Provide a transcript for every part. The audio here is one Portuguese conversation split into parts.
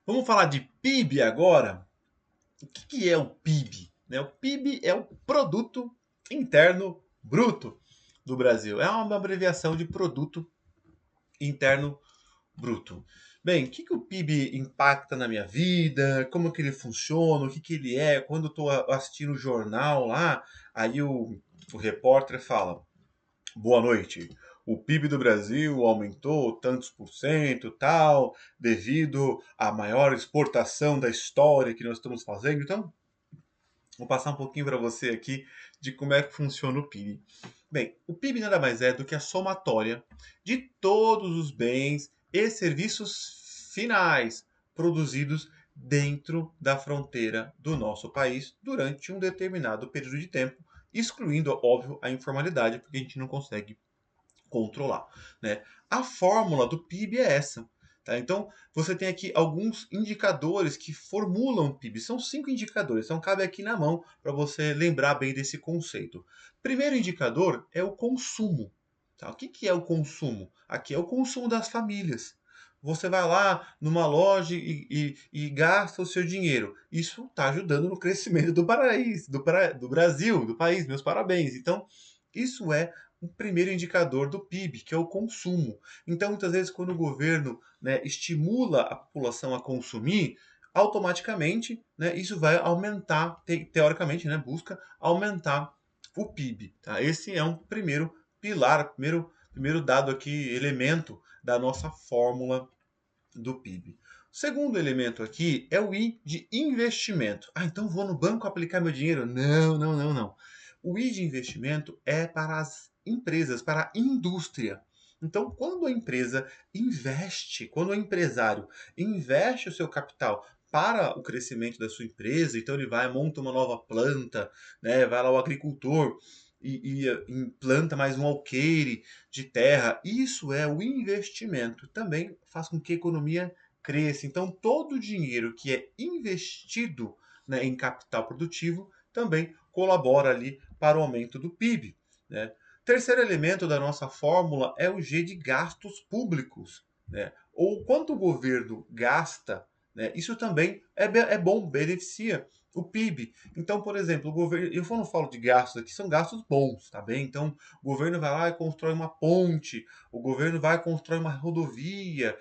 Vamos falar de PIB agora? O que é o PIB? Né? O PIB é o Produto Interno Bruto do Brasil. É uma abreviação de Produto Interno Bruto. Bem, o que o PIB impacta na minha vida? Como que ele funciona? O que ele é? Quando eu estou assistindo o jornal lá, aí o repórter fala: Boa noite. O PIB do Brasil aumentou tantos por cento, tal, devido à maior exportação da história que nós estamos fazendo. Então, vou passar um pouquinho para você aqui de como é que funciona o PIB. Bem, o PIB nada mais é do que a somatória de todos os bens e serviços finais produzidos dentro da fronteira do nosso país durante um determinado período de tempo, excluindo, óbvio, a informalidade, porque a gente não consegue controlar, né? A fórmula do PIB é essa. Tá? Então, você tem aqui alguns indicadores que formulam o PIB. São 5 indicadores, então cabe aqui na mão para você lembrar bem desse conceito. Primeiro indicador é o consumo. Tá? O que é o consumo? Aqui é o consumo das famílias. Você vai lá numa loja e gasta o seu dinheiro. Isso está ajudando no crescimento do país, do Brasil, do país. Meus parabéns. Então, isso é o primeiro indicador do PIB, que é o consumo. Então, muitas vezes, quando o governo, né, estimula a população a consumir, automaticamente, né, isso vai aumentar, teoricamente, né, busca aumentar o PIB. Tá? Esse é um primeiro pilar, primeiro dado aqui, elemento da nossa fórmula do PIB. O segundo elemento aqui é o I de investimento. Ah, então vou no banco aplicar meu dinheiro? Não, não, não, não. O I de investimento é para as empresas, para a indústria. Então, quando a empresa investe, quando o empresário investe o seu capital para o crescimento da sua empresa, então ele vai, monta uma nova planta, né, vai lá o agricultor e implanta mais um alqueire de terra, isso é o investimento. Também faz com que a economia cresça. Então, todo o dinheiro que é investido, né, em capital produtivo também colabora ali para o aumento do PIB. Né? Terceiro elemento da nossa fórmula é o G de gastos públicos. Né? Ou quanto o governo gasta, né, isso também é bom, beneficia o PIB. Então, por exemplo, o governo, eu não falo de gastos aqui, são gastos bons, tá bem? Então, o governo vai lá e constrói uma ponte, o governo vai e constrói uma rodovia,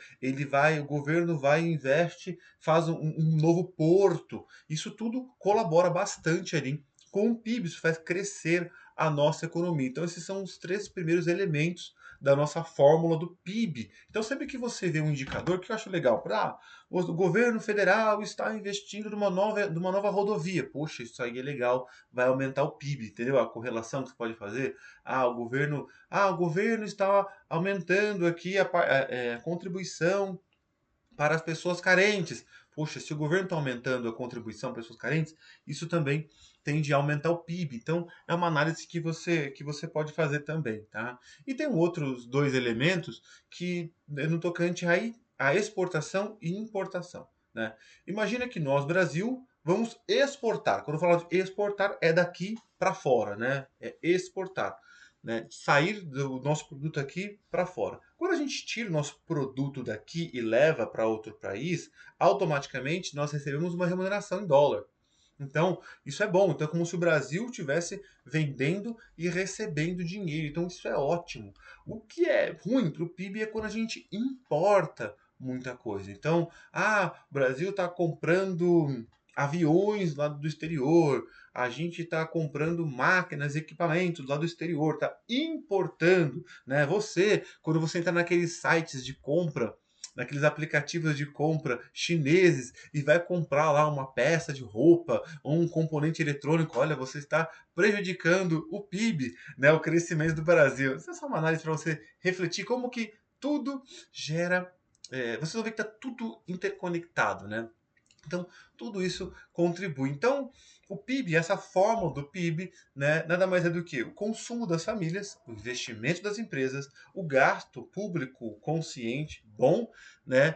o governo vai e investe, faz um novo porto. Isso tudo colabora bastante ali com o PIB, isso faz crescer a nossa economia. Então, esses são os três primeiros elementos da nossa fórmula do PIB. Então, sempre que você vê um indicador, que eu acho legal, o governo federal está investindo numa nova rodovia. Poxa, isso aí é legal, vai aumentar o PIB, entendeu? A correlação que você pode fazer. O governo está aumentando aqui a contribuição para as pessoas carentes. Poxa, se o governo está aumentando a contribuição para pessoas carentes, isso também tende a aumentar o PIB. Então, é uma análise que você pode fazer também, tá? E tem outros dois elementos que é no tocante à exportação e importação, né? Imagina que nós, Brasil, vamos exportar. Quando eu falo de exportar, é daqui para fora, né? É exportar, né? Sair do nosso produto aqui para fora. Quando a gente tira o nosso produto daqui e leva para outro país, automaticamente nós recebemos uma remuneração em dólar. Então, isso é bom. Então, é como se o Brasil estivesse vendendo e recebendo dinheiro. Então, isso é ótimo. O que é ruim para o PIB é quando a gente importa muita coisa. Então, o Brasil está comprando aviões lá do exterior, a gente está comprando máquinas, equipamentos lá do exterior, está importando, né? Quando você entra naqueles sites de compra, naqueles aplicativos de compra chineses e vai comprar lá uma peça de roupa ou um componente eletrônico, olha, você está prejudicando o PIB, né? O crescimento do Brasil. Isso é só uma análise para você refletir como que tudo gera. Você vai ver que está tudo interconectado, né? Então, tudo isso contribui. Então, o PIB, essa fórmula do PIB, né, nada mais é do que o consumo das famílias, o investimento das empresas, o gasto público consciente, bom, né,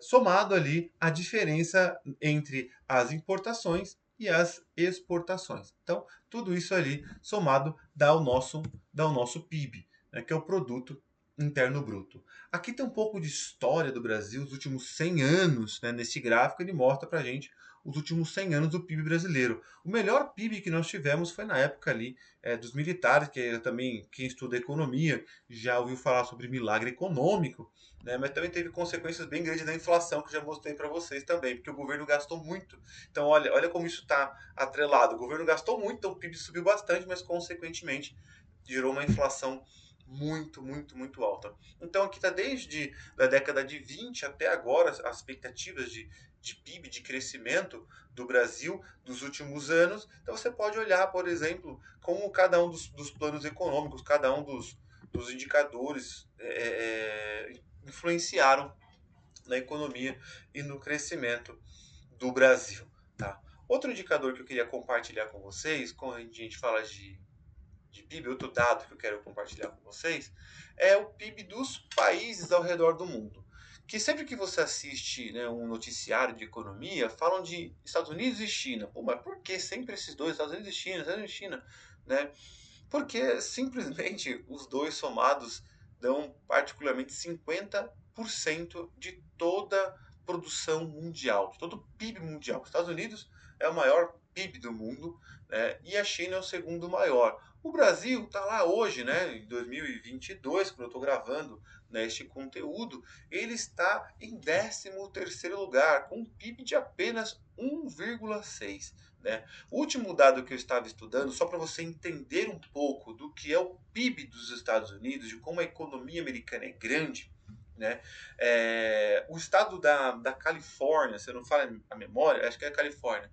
somado ali a diferença entre as importações e as exportações. Então, tudo isso ali somado dá o nosso PIB, né, que é o produto interno bruto. Aqui tem um pouco de história do Brasil, os últimos 100 anos, né? Nesse gráfico ele mostra para a gente os últimos 100 anos do PIB brasileiro. O melhor PIB que nós tivemos foi na época ali dos militares, que também quem estuda economia já ouviu falar sobre milagre econômico, né? Mas também teve consequências bem grandes da inflação, que eu já mostrei para vocês também, porque o governo gastou muito. Então olha como isso está atrelado. O governo gastou muito, então o PIB subiu bastante, mas consequentemente gerou uma inflação muito alta. Então aqui está desde a década de 20 até agora as expectativas de PIB, de crescimento do Brasil dos últimos anos. Então você pode olhar, por exemplo, como cada um dos planos econômicos, cada um dos indicadores influenciaram na economia e no crescimento do Brasil. Tá? Outro indicador que eu queria compartilhar com vocês, quando a gente fala de PIB, outro dado que eu quero compartilhar com vocês, é o PIB dos países ao redor do mundo. Que sempre que você assiste, né, um noticiário de economia, falam de Estados Unidos e China. Pô, mas por que sempre esses dois, Estados Unidos e China, Estados Unidos e China? Né? Porque simplesmente os dois somados dão particularmente 50% de toda a produção mundial, de todo o PIB mundial. Os Estados Unidos é o maior PIB do mundo, né, e a China é o segundo maior. O Brasil está lá hoje, né, em 2022, quando eu estou gravando, né, este conteúdo, ele está em 13º lugar, com um PIB de apenas 1,6. Né? O último dado que eu estava estudando, só para você entender um pouco do que é o PIB dos Estados Unidos, de como a economia americana é grande, né? O estado da Califórnia, se eu não falo a memória, acho que é a Califórnia,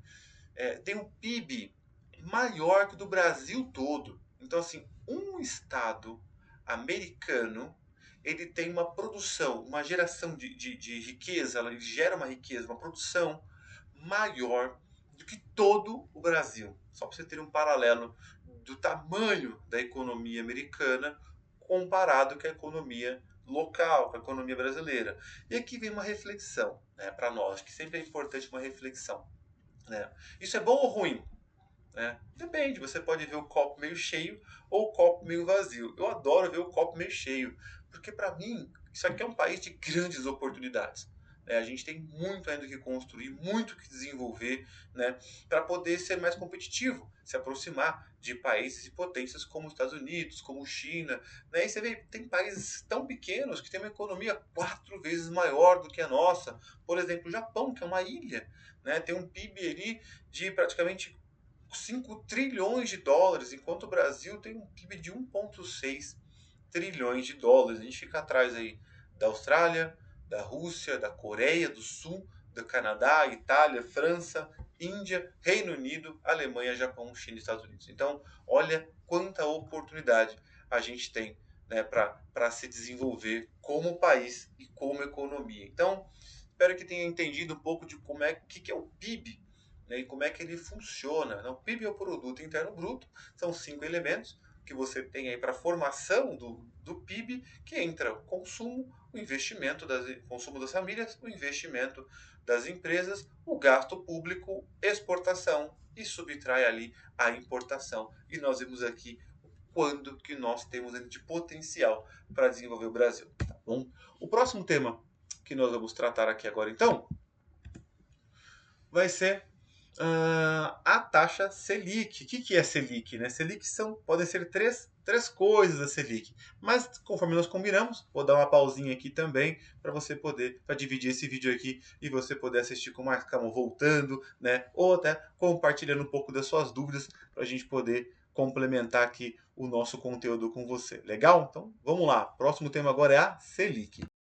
tem um PIB maior que o do Brasil todo. Então, assim, um estado americano, ele tem uma produção, uma geração de riqueza, ele gera uma riqueza, uma produção maior do que todo o Brasil. Só para você ter um paralelo do tamanho da economia americana comparado com a economia local, com a economia brasileira. E aqui vem uma reflexão, né, para nós, que sempre é importante uma reflexão. Né? Isso é bom ou ruim? Né? Depende, você pode ver o copo meio cheio ou o copo meio vazio. Eu adoro ver o copo meio cheio, porque para mim isso aqui é um país de grandes oportunidades. Né? A gente tem muito ainda que construir, muito que desenvolver, né? Para poder ser mais competitivo, se aproximar de países e potências como os Estados Unidos, como China. Né? E você vê, tem países tão pequenos que têm uma economia 4 vezes maior do que a nossa. Por exemplo, o Japão, que é uma ilha, né? Tem um PIB ali de praticamente 5 trilhões de dólares, enquanto o Brasil tem um PIB de 1,6 trilhões de dólares. A gente fica atrás aí da Austrália, da Rússia, da Coreia do Sul, do Canadá, Itália, França, Índia, Reino Unido, Alemanha, Japão, China e Estados Unidos. Então, olha quanta oportunidade a gente tem, né, para se desenvolver como país e como economia. Então, espero que tenha entendido um pouco de como é que é o PIB, né, e como é que ele funciona. Né? O PIB é o produto interno bruto, são 5 elementos que você tem aí para a formação do PIB, que entra o consumo, o investimento, consumo das famílias, o investimento das empresas, o gasto público, exportação e subtrai ali a importação. E nós vemos aqui quando que nós temos de potencial para desenvolver o Brasil. Tá bom? O próximo tema que nós vamos tratar aqui agora, então, vai ser a taxa Selic. O que é Selic? Né? Selic podem ser três coisas a Selic. Mas, conforme nós combinamos, vou dar uma pausinha aqui também para você poder, para dividir esse vídeo aqui e você poder assistir com mais calma, voltando, né? Ou até compartilhando um pouco das suas dúvidas para a gente poder complementar aqui o nosso conteúdo com você. Legal? Então, vamos lá. Próximo tema agora é a Selic.